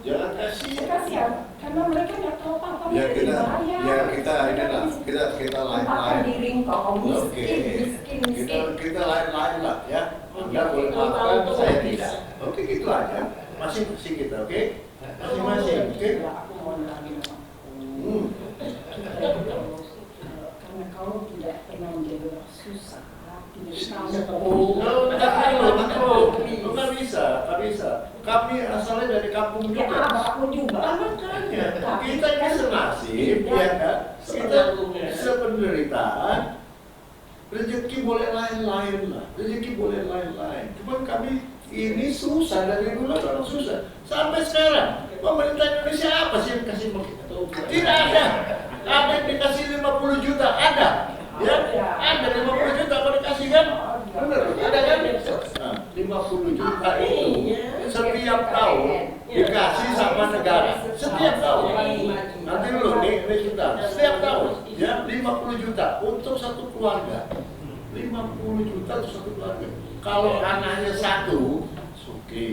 Jangan kasihan. Kasihan, karena mereka nggak tahu apa-apa. Ya mereka kita dibayar. kita Makan lain-lain. di ringkau, Oke. miskin. Kita lain-lain lah ya. Anda boleh makan, saya tidak. Oke, gitu aja. Masing-masing kita, oke? Masing-masing, oke? Aku mau lagi karena kau tidak pernah menjadi orang susah, tidak tahu. Nggak bisa. Kami asalnya dari kampung Ya, juga. aku juga. Makanya kita ini senasib, ya kan? Kita sependeritaan. Rezeki boleh lain-lain lah. Rezeki boleh lain-lain. Cuman kami ini susah dari dulu orang susah. Sampai sekarang pemerintah Indonesia apa sih yang kasih kita? Tidak ada. Ada yang dikasih 50 juta, ada. Ya, ada 50 juta kalau dikasih kan? Benar, ada kan? Nah, 50 juta itu setiap tahun dikasih sama negara. Setiap tahun. Nanti dulu nih kita. Setiap tahun ya 50 juta untuk satu keluarga. 50 juta untuk satu keluarga. Kalau anaknya satu, oke.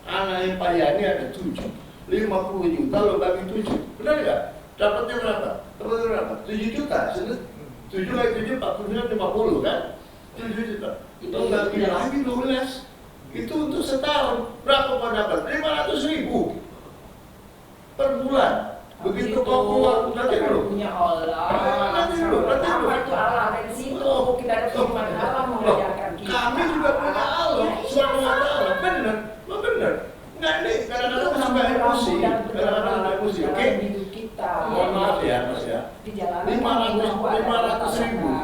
Anaknya Pak Yani ada 7. 50 juta lo bagi 7. Benar nggak? Dapatnya berapa? 7 juta. 7 kali 7, 49, 50 kan? 7 juta. Itu bagi lagi 12. Itu untuk setahun. Berapa kau dapat? 500.000 per bulan. Begitu kau keluar, nanti dulu. Punya Allah. Nanti dulu. Itu Allah dari situ. Kita ada firman Allah mengajarkan kita. Kami juga punya Allah. Subhanahu Allah. Benar. Nggak nih, kadang-kadang sampai emosi. Oke? Mohon maaf ya, Mas ya. 500.000,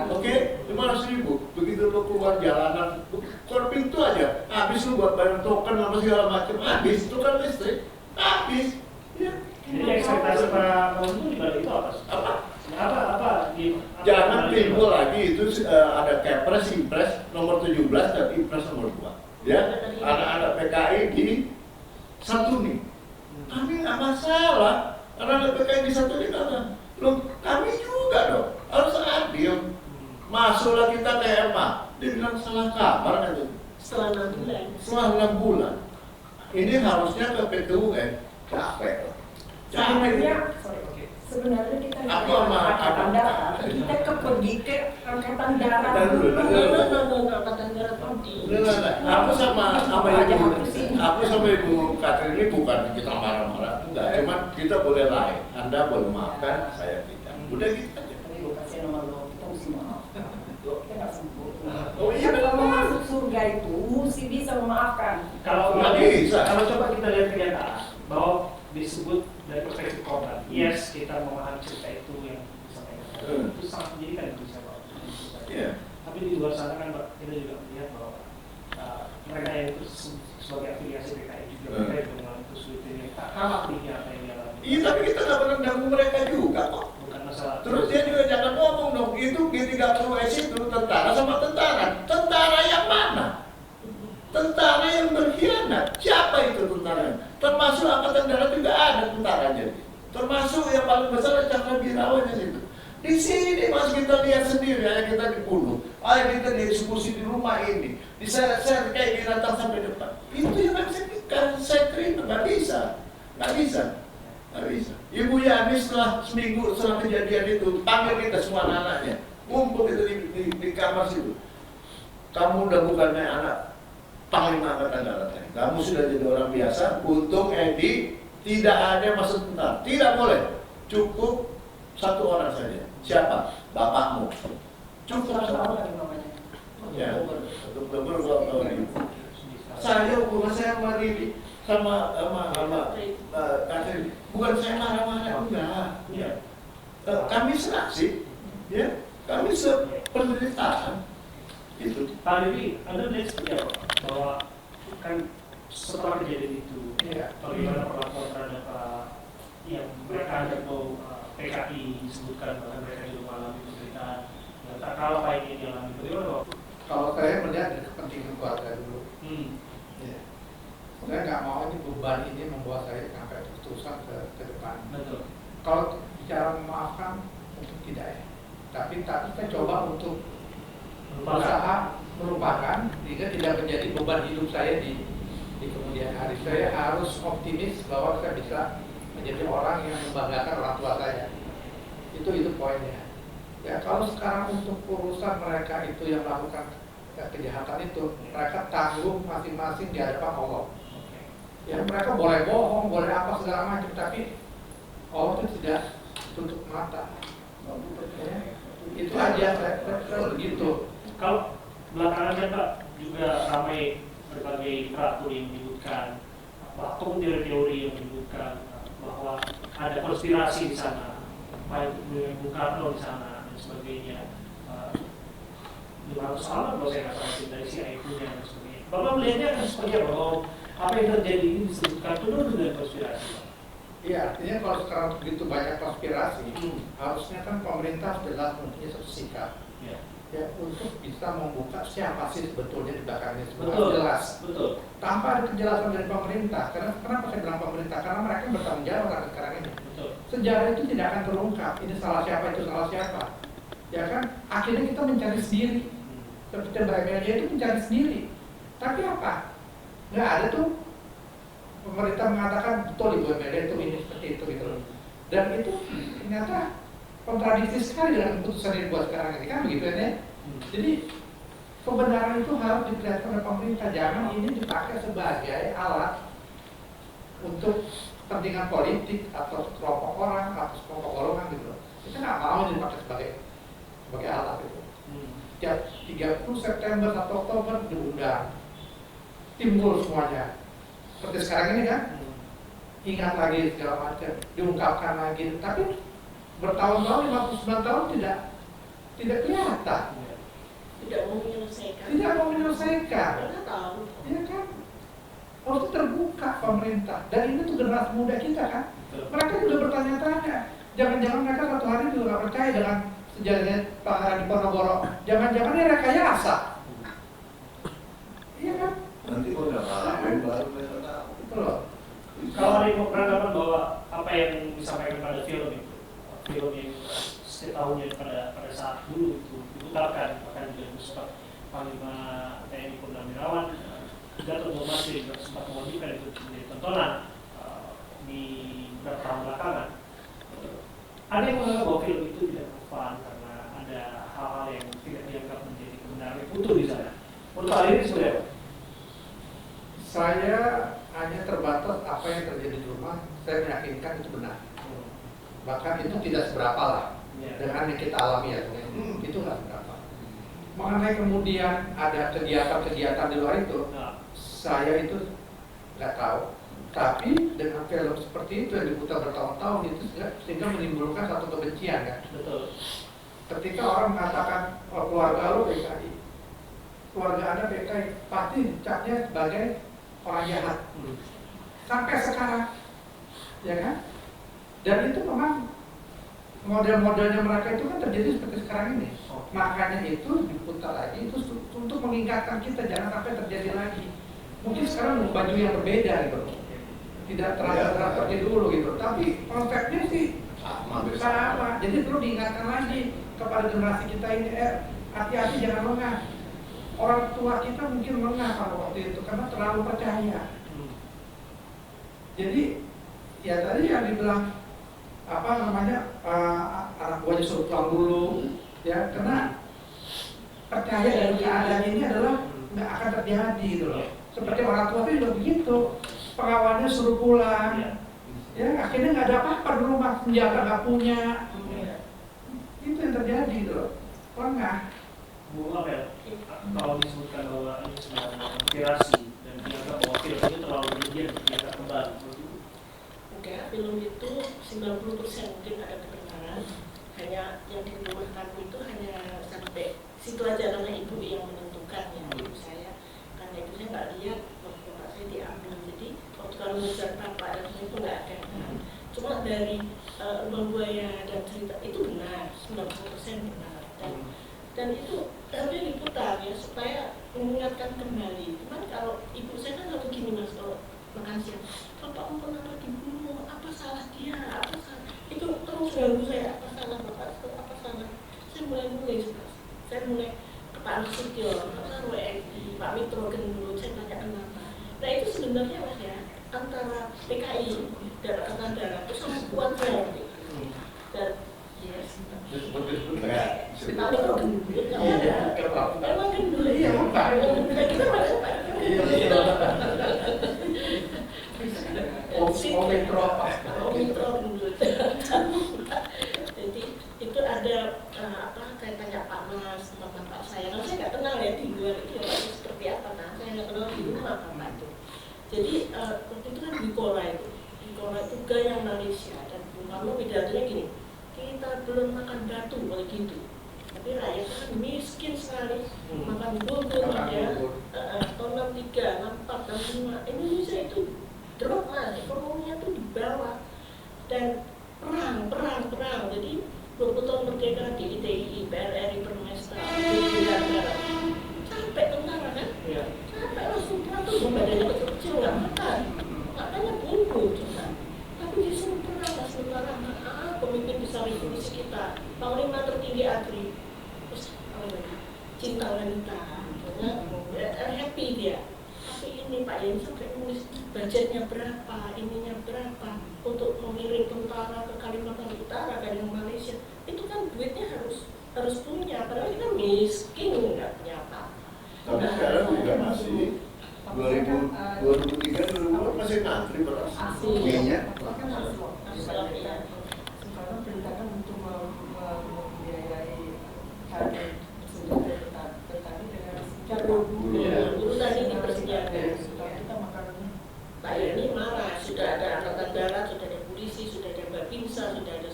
oke? 500.000. Begitu lo keluar jalanan, keluar pintu aja, habis lo buat bayar token apa segala macam, habis token listrik, habis. Ya. Jadi ekspektasi para pengunjung di balik itu apa? Apa? Jangan timbul lagi itu ada Kepres, Impres nomor 17 dan Impres nomor 2. Ya, anak-anak PKI di Santuni. Kami nggak masalah. Karena ada PKI di Santuni karena kami juga dong harus adil. Masuklah kita ke MA, dibilang salah kabar kan itu. Setelah 6 bulan. Setelah 6 bulan. Ini harusnya ke PTUN. Capek. Sebenarnya kita Aku sama angkatan darat, kita pergi ke angkatan darat. Angkatan darat nanti. Aku sama Ibu Katrin ini bukan kita marah-marah, enggak. Cuman kita boleh lain. Anda boleh maafkan, saya tidak. Udah gitu aja. Tapi lu kasih nomor lo, kita mesti maafkan. Kita nggak sempurna. Oh iya, Kalau mau benar. masuk surga itu mesti bisa memaafkan. Kalau Nggak bisa. Kalau coba kita lihat kenyataan bahwa disebut dari perspektif korban, yes kita memahami cerita itu yang disampaikan, itu sangat menjadikan Indonesia Pak. Iya. Tapi di luar sana kan Pak, kita juga melihat bahwa mereka yang itu sebagai afiliasi PKI juga mereka yang mengalami kesulitan yang tak kalah tinggi apa yang dialami. Iya, tapi kita nggak pernah ganggu mereka juga kok. Bukan masalah. Terus dia juga jangan ngomong dong, itu G30S itu tentara sama tentara. Tentara yang mana? Tentara yang berkhianat. Siapa itu tentaranya? Termasuk angkatan darat juga ada tentaranya. Termasuk yang paling besar Cakrawirawan di situ. Di sini mas kita lihat sendiri, ya kita dibunuh. Kita dieksekusi di rumah ini. Diseret-seret kayak binatang sampai depan. Itu yang saya terima, nggak bisa. Ibu Yani setelah seminggu setelah kejadian itu panggil kita semua anak-anaknya, ngumpul itu di kamar situ. Kamu udah bukannya anak Panglima Angkatan Darat, kamu sudah jadi orang biasa. Untung Edi tidak ada masuk tentara, tidak boleh. Cukup satu orang saja. Siapa? Bapakmu. Cukup satu orang. Ya, untuk beberapa ini. Saya hubungan saya sama Riri, sama Katrin. Bukan saya marah-marah, enggak. Ya. Kami seraksi, ya. Kami sependeritaan. Itu. Pak Dewi, Anda melihat seperti apa? Bahwa kan setelah kejadian itu, bagaimana perlakuan terhadap yang mereka atau PKI disebutkan bahkan mereka juga mengalami penderitaan yang tak kalah baik yang dialami. Bagaimana Pak? Kalau saya melihat dari kepentingan keluarga dulu. Ya. Saya nggak mau ini beban ini membawa saya sampai terus-terusan ke depan. Betul. Kalau bicara memaafkan, tentu tidak ya. Tapi kita coba untuk berusaha melupakan sehingga tidak menjadi beban hidup saya di di kemudian hari. Saya harus optimis bahwa saya bisa menjadi orang yang membanggakan orang tua saya. Itu poinnya. Ya, kalau sekarang untuk urusan mereka itu yang melakukan kejahatan itu, mereka tanggung masing-masing di hadapan Allah. Ya, mereka boleh bohong, boleh apa segala macam, tapi Allah itu tidak tutup mata. Ya, itu aja saya begitu. Kalau belakangan kan Pak juga ramai berbagai literatur yang menyebutkan, bahkan teori-teori yang menyebutkan bahwa ada konspirasi di sana, Bung Karno di sana dan sebagainya. 500 tahun kalau saya nggak salah dari CIA punya dan sebagainya. Bapak melihatnya akan seperti apa? Bahwa apa yang terjadi ini disebutkan penuh dengan konspirasi. Iya, artinya kalau sekarang begitu banyak konspirasi, harusnya kan pemerintah jelas mempunyai satu sikap. Ya, untuk bisa membuka siapa sih sebetulnya di belakangnya, sebetulnya jelas. Betul. Tanpa ada kejelasan dari pemerintah. Kenapa saya bilang pemerintah? Karena mereka bertanggung jawab akan sekarang ini. Betul. Sejarah itu tidak akan terungkap. Ini salah siapa, itu salah siapa. Ya kan? Akhirnya kita mencari sendiri. Seperti Mbak Emilia itu mencari sendiri. Tapi apa? Nggak ada tuh. Pemerintah mengatakan betul Ibu Emilia itu ini seperti itu gitu. Dan itu ternyata kontradiksi sekali dengan keputusan yang dibuat sekarang ini kan begitu ya. Jadi kebenaran itu harus diperlihatkan oleh pemerintah, jangan ini dipakai sebagai alat untuk kepentingan politik atau kelompok orang atau kelompok golongan gitu. Kita nggak mau dipakai sebagai alat itu. Tiap 30 September 1 Oktober diundang, timbul semuanya. Seperti sekarang ini kan, ingat lagi segala macam, diungkapkan lagi, tapi bertahun-tahun, 59 tahun tidak kelihatan. Tidak mau menyelesaikan. Tidak mau menyelesaikan. Karena tahu. Iya kan? Harus terbuka pemerintah. Dan ini tuh generasi muda kita kan. Mereka juga bertanya-tanya. Jangan-jangan mereka suatu hari juga nggak percaya dengan sejarahnya Pangeran Diponegoro. Jangan-jangan ini rekayasa. Iya kan? Nanti kalau udah ngalamin baru mereka tahu. Betul loh. Kalau ada yang beranggapan bahwa apa yang disampaikan pada film itu, film yang setiap tahunnya pada saat dulu itu diputarkan, bahkan juga sempat Panglima TNI Purnawirawan Gatot Nurmantio juga sempat mengajukan itu menjadi tontonan di beberapa tahun belakangan. Ada yang menganggap bahwa film itu tidak relevan karena ada hal-hal yang tidak dianggap menjadi kebenaran yang utuh di sana. Menurut hal ini sebenarnya apa? Saya hanya terbatas apa yang terjadi di rumah. Saya meyakinkan itu benar. Bahkan itu tidak seberapa lah dengan yang kita alami ya. Itu nggak seberapa. Mengenai kemudian ada kegiatan-kegiatan di luar itu, saya itu nggak tahu. Tapi dengan film seperti itu yang diputar bertahun-tahun itu sehingga menimbulkan satu kebencian kan. Betul. Ketika orang mengatakan keluarga lo PKI, keluarga Anda PKI, pasti dicapnya sebagai orang jahat. Sampai sekarang, ya kan? Dan itu memang model-modelnya mereka itu kan terjadi seperti sekarang ini. Makanya itu diputar lagi itu untuk mengingatkan kita jangan sampai terjadi lagi. Mungkin sekarang baju yang berbeda gitu, tidak terasa seperti dulu gitu. Tapi konsepnya sih sama. Jadi perlu diingatkan lagi kepada generasi kita ini, hati-hati jangan lengah. Orang tua kita mungkin lengah pada waktu itu karena terlalu percaya. Jadi ya tadi yang dibilang apa namanya anak buahnya suruh pulang dulu ya karena percaya dari keadaan ini adalah nggak akan terjadi gitu loh. Seperti orang tua itu juga begitu, pengawalnya suruh pulang ya akhirnya nggak ada apa-apa di rumah, senjata nggak punya, itu yang terjadi gitu loh. Lengah. Bu Abel, kalau disebutkan bahwa ini sebenarnya konspirasi dan dianggap bahwa film ini terlalu berlebihan untuk dianggap kembali. Enggak, film itu 90% mungkin ada kebenaran. Hanya yang dikeluarkan itu hanya sampai situ aja karena ibu yang menentukan ya, ibu saya. Karena itu saya nggak lihat waktu bapak saya diambil. Jadi waktu kalau mengejar bapak dan itu nggak ada. Cuma dari Lubang Buaya dan cerita itu benar, 90% benar. Dan itu harusnya diputar ya supaya mengingatkan kembali. Cuman kalau ibu saya kan selalu gini mas kalau makan siang, bapak pernah dibunuh, apa salah dia, apa salah itu terus ganggu saya, apa salah bapak, apa salah. Saya mulai nulis, saya mulai ke Pak Nasution, Pak WNI, Pak Mitro Gendut, saya tanya kenapa. Nah itu sebenarnya sekuatnya. Dan Enggak. tapi kok gendut nggak ada. Emang gendut. Iya, Pak. Kita mana Pak? Omikron gendut. Jadi itu ada saya tanya Pak Mas sama Bapak saya. Kalau saya nggak kenal ya di luar itu ya seperti apa. Nah saya nggak kenal di rumah Bapak itu. Jadi waktu itu kan Bikola itu gaya Malaysia dan Bung Karno pidatonya gini. Kita belum makan batu kalau gitu, tapi rakyat kan miskin sekali, makan bubur ya, tahun 63, 64, 65, Indonesia itu drop mas, ekonominya tuh di bawah dan perang, jadi 20 tahun merdeka di ITI, PRRI, Permesta, capek tentara kan, capek langsung tuh badannya kecil nggak makan, makanya bumbu juga, tapi disuruh perang mas tentara. Pemimpin besar Indonesia kita, panglima tertinggi ABRI, terus cinta wanita, happy dia. Tapi ini Pak Yen sampai nulis budgetnya berapa, ininya berapa untuk mengirim tentara ke Kalimantan Utara dan Malaysia. Itu kan duitnya harus punya, padahal kita miskin nggak punya apa. Tapi sekarang juga masih 2003 dulu masih ngantri beras. Minyak. Karena perintahkan untuk membiayai harga senjata petani dengan cara dulu tadi dipersediakan. kita makanannya. Pak ini marah, sudah ada angkatan darat, sudah ada polisi, sudah ada Babinsa, sudah ada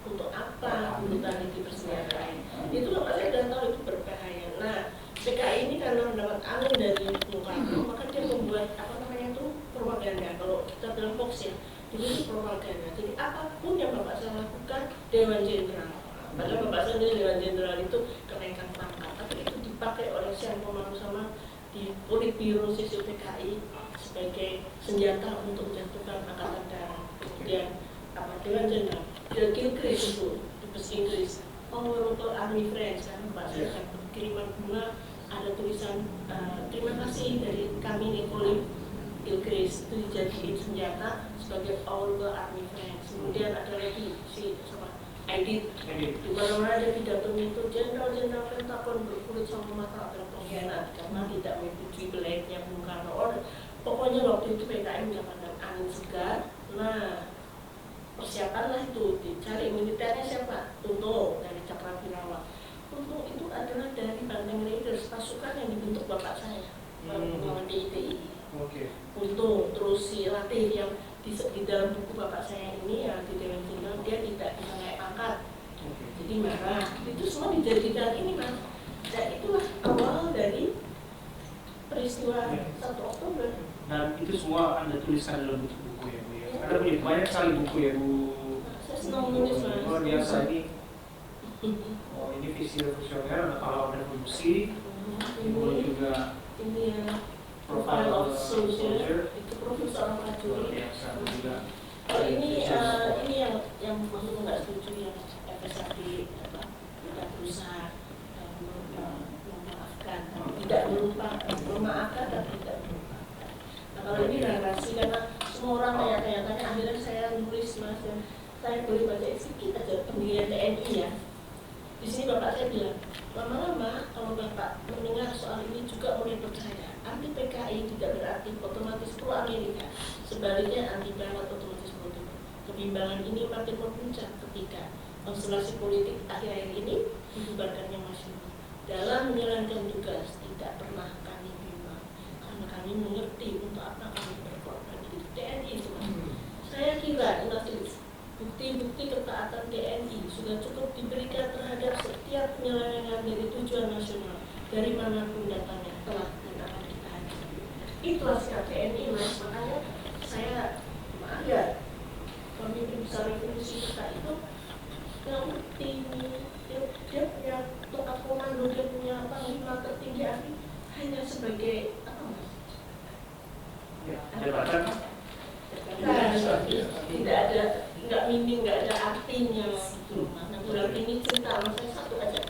untuk apa dulu tadi dipersediakan. Itu loh saya sudah tahu itu berbahaya. Nah, PKI ini karena mendapat angin dari Bung Karno, maka dia membuat propaganda. Kalau kita bilang hoax ya, itu propaganda. Jadi apapun yang Bapak saya lakukan, Dewan Jenderal. Padahal Bapak saya Dewan Jenderal itu kenaikan pangkat, tapi itu dipakai oleh Siang Komando sama di Politbiro sisi PKI sebagai senjata untuk menjatuhkan angkatan darat. Kemudian Dewan Jenderal, Gilchrist itu di bahasa Inggris, Honorable Army Friends, kan Bapak saya dapat kiriman bunga, ada tulisan terima kasih dari kami Nikolai Gilchrist, itu dijadiin senjata sebagai Honorable Army Friends. Kemudian ada lagi si sama Edit, di mana-mana ada pidatonya itu jenderal-jenderal Pentagon berkulit sama mata adalah pengkhianat karena tidak menyetujui belaitnya Bung Karno. Pokoknya waktu itu PKI mendapatkan angin segar. Nah, persiapanlah itu, dicari militernya siapa? Tuntung dari Cakrawirawa. Tuntung itu adalah dari Banteng Raiders, pasukan yang dibentuk bapak saya, pengalaman di ITI. Tuntung, terus si Latih yang di dalam buku bapak saya ini yang di Dewan Jenderal, dia tidak bisa naik pangkat, jadi marah. Itu semua dijadikan ini mas. Dan itulah awal dari peristiwa 1 Oktober. Dan itu semua Anda tuliskan dalam buku ya Bu ya. Ada banyak sekali buku ya Bu. Saya senang menulis mas. Luar biasa ini. Oh ini visi revolusioner, pahlawan revolusi. Kemudian juga ini ya. Profile of Soldier, itu profil seorang prajurit. Oh ini yang maksudnya nggak setuju yang FSAD tidak berusaha memaafkan, tidak memaafkan dan tidak melupakan. Nah kalau ini narasi karena semua orang tanya-tanya, akhirnya saya nulis mas dan saya boleh baca sedikit aja pendirian TNI ya. Di sini bapak saya bilang, lama-lama kalau bapak mendengar soal ini juga mulai percaya. Anti PKI tidak berarti otomatis pro Amerika. Sebaliknya anti Barat otomatis pro Timur. Kebimbangan ini makin memuncak ketika konstelasi politik akhir-akhir ini dibubarkannya masyarakat. Dalam menjalankan tugas tidak pernah kami bimbang karena kami mengerti untuk apa kami berkorban. Itu TNI itu mas. Saya kira bukti-bukti ketaatan TNI sudah cukup diberikan terhadap setiap penyelewengan dari tujuan nasional dari manapun datangnya telah dan akan kita hadapi. Itulah sikap TNI mas. Makanya saya maaf ya, pemimpin besar revolusi kita itu ngerti dia punya tongkat komando, dia punya panglima tertinggi ABRI hanya sebagai apa mas? Jabatan. Tidak ada, nggak minim, nggak ada artinya gitu. Nah, bulan ini cerita saya satu aja.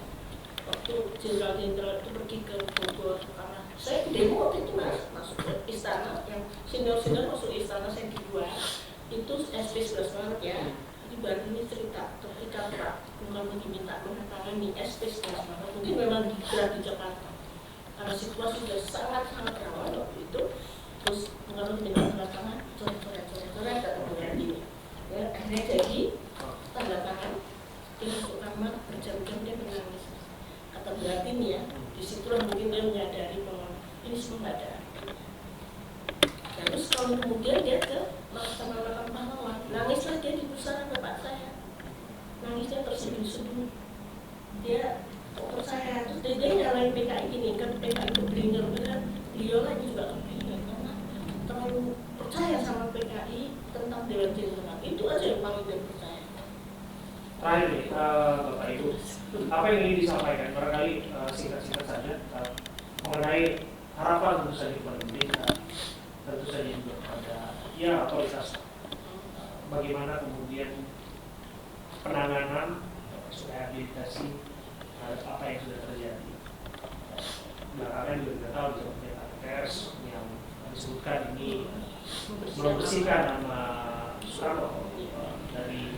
Waktu jenderal-jenderal itu pergi ke Bogor karena saya demo waktu itu mas, masuk ke istana, yang senior masuk istana saya di luar itu SP 11 Maret ya. ibarat ini cerita ketika Pak Bung Karno diminta menangani SP mungkin memang di Jakarta karena situasi sudah sangat rawan waktu itu. Terus Bung Karno diminta menandatangani coret-coret kata Bung Karno ya, akhirnya jadi tanda tangan dia masuk kamar berjam-jam dia menangis. Kata berarti nih ya, disitulah mungkin dia menyadari bahwa ini semua nggak ada arti. Terus kalau kemudian dia ke Mahkamah Pahlawan, nangislah dia di pusara bapak saya, nangisnya terseduh-seduh. Dia kok percaya, terus dia nyalain PKI gini kan, PKI keblinger kan, beliau lagi juga keblinger karena terlalu percaya sama PKI tentang Dewan Jenderal. Itu aja yang paling dia percaya. Terakhir nih, Bapak Ibu, apa yang ingin disampaikan? Barangkali singkat-singkat saja mengenai harapan tentu saja kepada pemerintah, tentu saja juga kepada otoritas. Bagaimana kemudian penanganan rehabilitasi apa yang sudah terjadi. Belakangan juga kita tahu di pernyataan pers yang disebutkan ini membersihkan nama Soekarno dari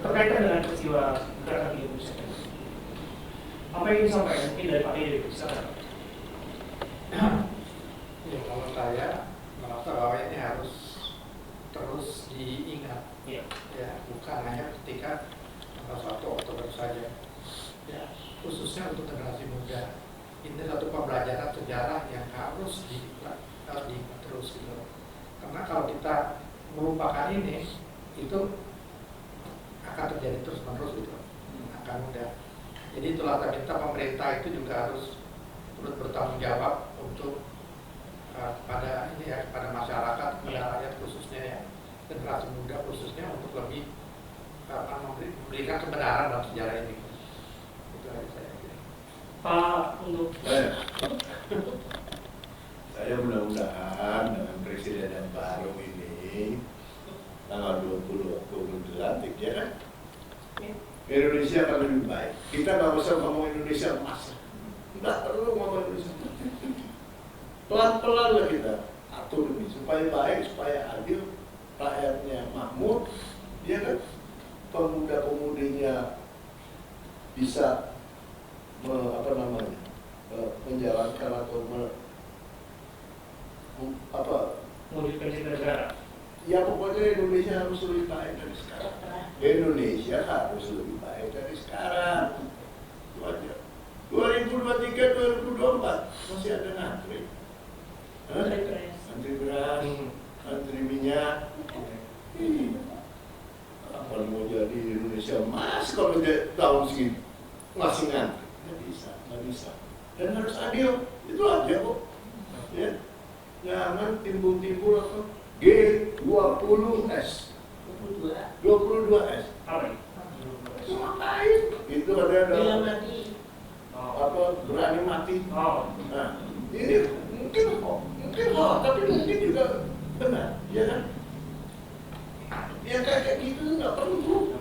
terkaitan dengan peristiwa gerakan 30 September. Apa yang disampaikan mungkin dari Pak Edi? Silakan. Ya, kalau saya merasa bahwa ini harus terus diingat, ya, bukan hanya ketika tanggal 1 Oktober saja, ya, khususnya untuk generasi muda. Ini satu pembelajaran sejarah yang harus diingat terus gitu. Karena kalau kita melupakan ini, itu akan terjadi terus-menerus gitu, akan mudah. Jadi itulah tadi kita pemerintah itu juga harus turut bertanggung jawab untuk pada ini ya, pada masyarakat, pada rakyat khususnya ya, generasi muda khususnya untuk lebih memberikan kebenaran dalam sejarah ini. Itu aja saya kira. Pak untuk saya mudah-mudahan dengan presiden yang baru ini tanggal 20 Oktober dilantik ya kan, Indonesia akan lebih baik. Kita nggak usah ngomong Indonesia emas, nggak perlu ngomong Indonesia emas. Pelan-pelan lah kita atur ini supaya baik, supaya adil, rakyatnya makmur, ya kan, pemuda-pemudinya bisa menjalankan atau mewujudkan cita negara. Ya pokoknya Indonesia harus lebih baik dari sekarang. Indonesia harus lebih baik dari sekarang. Itu aja. 2023, 2024 masih ada ngantri. Antri beras, antri minyak. Apa mau jadi Indonesia emas kalau tahun segini masih ngantri? Nggak bisa. Dan harus adil. Itu aja kok. Ya. Jangan timbul-timbul apa G20S 22S. Apa ini? Ngapain? Itu ada berani mati. Oh. Nah, ini mungkin tapi mungkin juga benar, ya kan? Ya kayak gitu nggak perlu.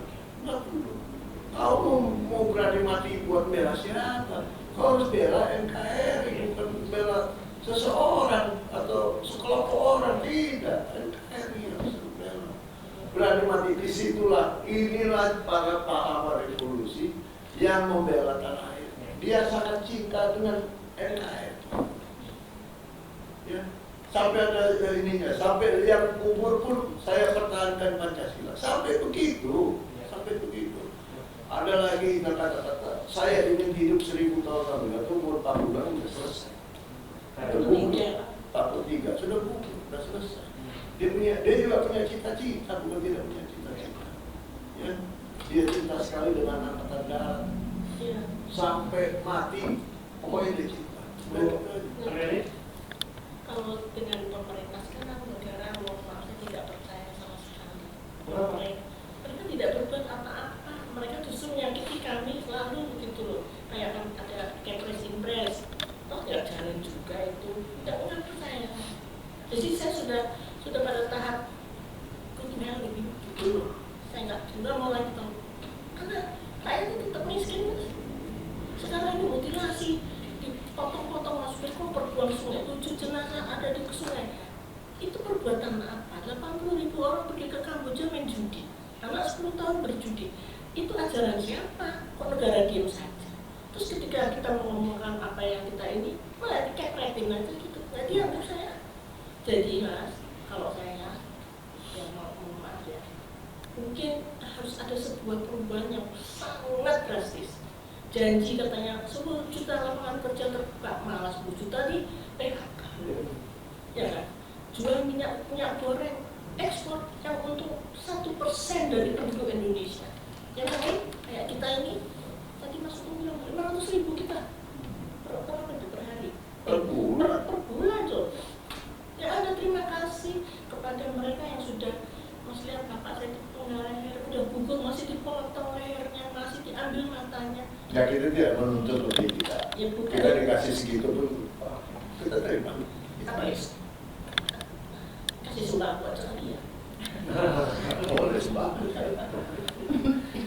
Kau mau berani mati buat bela siapa? Kau harus bela NKRI, bukan bela seseorang atau sekelompok orang. Tidak, NKRI harus bela. Berani mati disitulah. Inilah para pahlawan revolusi yang membela tanah air. Dia sangat cinta dengan NKRI. Ya, sampai ada ininya, sampai yang kubur pun saya pertahankan Pancasila. Sampai begitu. Ada lagi kata-kata, saya ingin hidup 1000 tahun lagi, atau umur 40 tahun sudah selesai. 43 sudah buku, sudah selesai. Dia juga punya cita-cita, bukan tidak punya cita-cita. Ya, dia cinta sekali dengan angkatan darat. Sampai mati, pokoknya dia cinta. Kalau dengan pemerintah sekarang negara saya tidak percaya sama sekali. Mereka tidak berbuat apa-apa. Mereka justru menyakiti kami selalu begitu loh. Kayak ada kepres impres, toh nggak jalan juga itu. Tidak pernah percaya. Jadi saya sudah pada tahap tinggal lebih dulu. Saya nggak mau lagi tahu. Karena rakyat itu tetap miskin. Sekarang ini mutilasi, dipotong-potong masukin koper, buang sungai, 7 jenazah ada di sungai. 10 tahun berjudi. Itu ajaran siapa? Kok negara diam saja? Terus ketika kita mengomongkan apa yang kita ini, malah dikepretin aja gitu. Nah, dianggap saya. Jadi Mas, kalau saya yang mohon maaf ya, mungkin harus ada sebuah perubahan yang sangat drastis. Janji katanya 10 juta lapangan kerja terbuka, malah 10 juta di PHK. Ya kan? Jual minyak goreng, ekspor yang untuk 1% dari penduduk Indonesia. Yang lain kayak kita ini tadi Mas bilang 500.000 kita per hari. Per bulan. Per bulan tuh. Ya ada terima kasih kepada mereka yang sudah Mas lihat bapak saya dipotong leher, udah gugur masih dipotong lehernya, masih diambil matanya. Ya kita tidak menuntut lebih kita. Ya bukan. Kita dikasih segitu pun kita terima. Apa ya? Kasih sembako aja dia. Boleh sembako.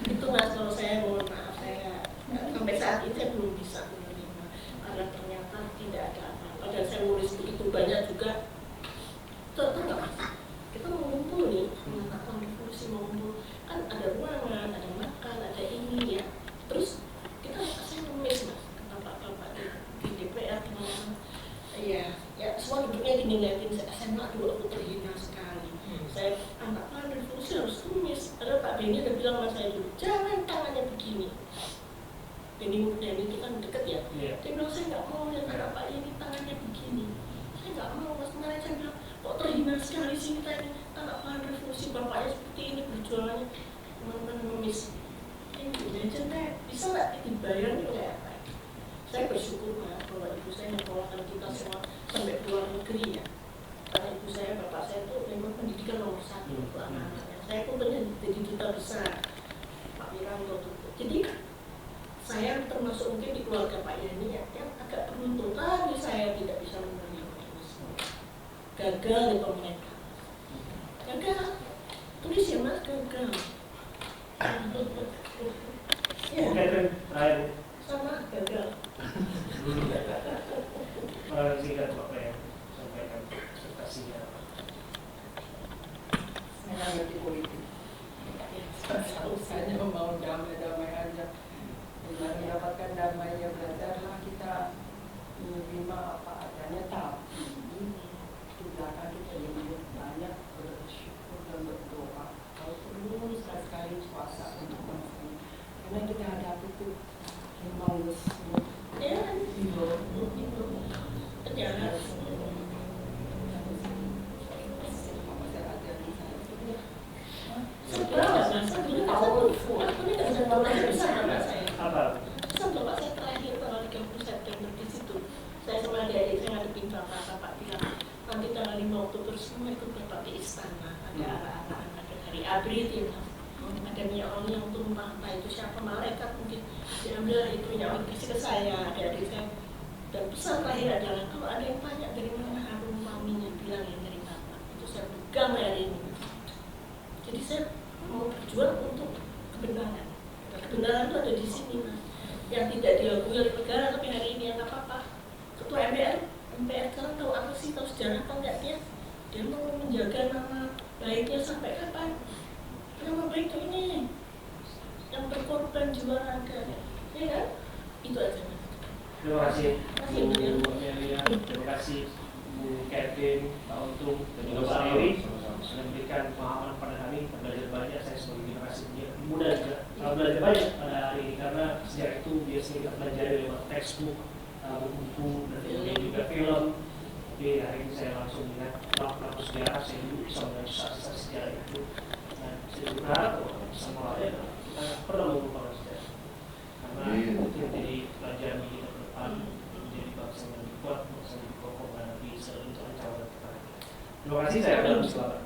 Itu Mas, kalau saya mohon maaf, saya sampai saat ini saya belum bisa menerima karena ternyata tidak ada apa-apa. Dan saya nulis begitu banyak juga. Tahu nggak Mas? Kita mau ngumpul nih, mengatakan revolusi mau ngumpul, kan ada ruangan, ada makan, ada ini ya. Terus kita saya ngemis Mas, kata bapak di DPR kemana? Ya semua duduknya gini liatin SMA dulu, aku terhina sekali. Saya anak revolusi harus kumis. Ada Pak Benny udah bilang sama saya dulu, jangan tangannya begini. Benny itu kan deket ya. Dia bilang saya nggak mau lihat anak Pak ini tangannya begini. Saya nggak mau Mas, kemarin saya bilang kok terhina sekali sih kita ini anak revolusi bapaknya seperti ini berjualannya teman-teman ngemis. Ini aja bisa nggak dibayar nih kayak apa? Saya bersyukur Mas bahwa ibu saya menyekolahkan kita semua sampai luar negeri ya. Karena ibu saya, bapak saya itu memang pendidikan nomor 1 untuk anak-anaknya. Saya pun jadi duta besar, Pak Wiranto. Jadi saya termasuk mungkin di keluarga Pak Yani yang agak beruntung, tapi saya tidak bisa menerima ini semua. Gagal di pemerintah. Gagal. Tulis ya Mas, gagal. Ya. Terakhir. Sama gagal. Singkat Bapak yang sampaikan presentasinya. Saya ngerti politik. Saya mau damai aja. Dengan mendapatkan damai ya belajarlah kita menerima apa adanya, tapi di belakang kita lebih banyak bersyukur dan berdoa. Kalau perlu sekali-sekali puasa untuk bangsa ini. Karena kita hadapi itu memang semua. Ya, itu. Penjahat. Apa? Sampai Bapak saya terakhir tanggal 30 September di situ. Saya sama adik-adik saya ngadepin bapak bilang nanti tanggal 5 Oktober semua ikut Bapak ke istana. Ada anak-anak, ada hari abrit ya, ada minyak wangi yang tumpah. Nah itu siapa malaikat mungkin diambil itu minyak wangi kasih ke saya, adik-adik saya. Dan pesan terakhir adalah kalau ada yang tanya dari mana harum wanginya, bilang yang dari Bapak. Itu saya pegang hari ini. Jadi saya mau berjuang untuk kebenaran. Kebenaran itu ada di sini Mas. Yang tidak diakui oleh negara tapi hari ini yang apa-apa. Ketua MPR sekarang tahu apa sih, tahu sejarah apa enggak dia? Dia mau menjaga nama baiknya sampai kapan? Nama baik itu ini yang berkorban jiwa raga, ya kan? Itu aja Mas. Terima kasih Terima kasih Bu Amelia, terima kasih Bu Kevin, Pak Untung, dan juga Pak Eri sudah memberikan pemahaman pada kami. Belajar banyak, saya sebagai generasi muda juga belajar banyak pada hari ini karena sejak itu biasanya kita pelajari lewat textbook, buku, dan kemudian juga film. Tapi hari ini saya langsung melihat pelaku sejarah, saya dulu bisa mengenai sejarah itu. Dan saya berharap bahwa sama lain kita pernah melupakan sejarah karena itu menjadi pelajaran kita ke depan, menjadi bangsa yang lebih kuat, bangsa yang lebih kokoh menghadapi segala ancaman dan tekanan. Terima kasih, saya akan selamat.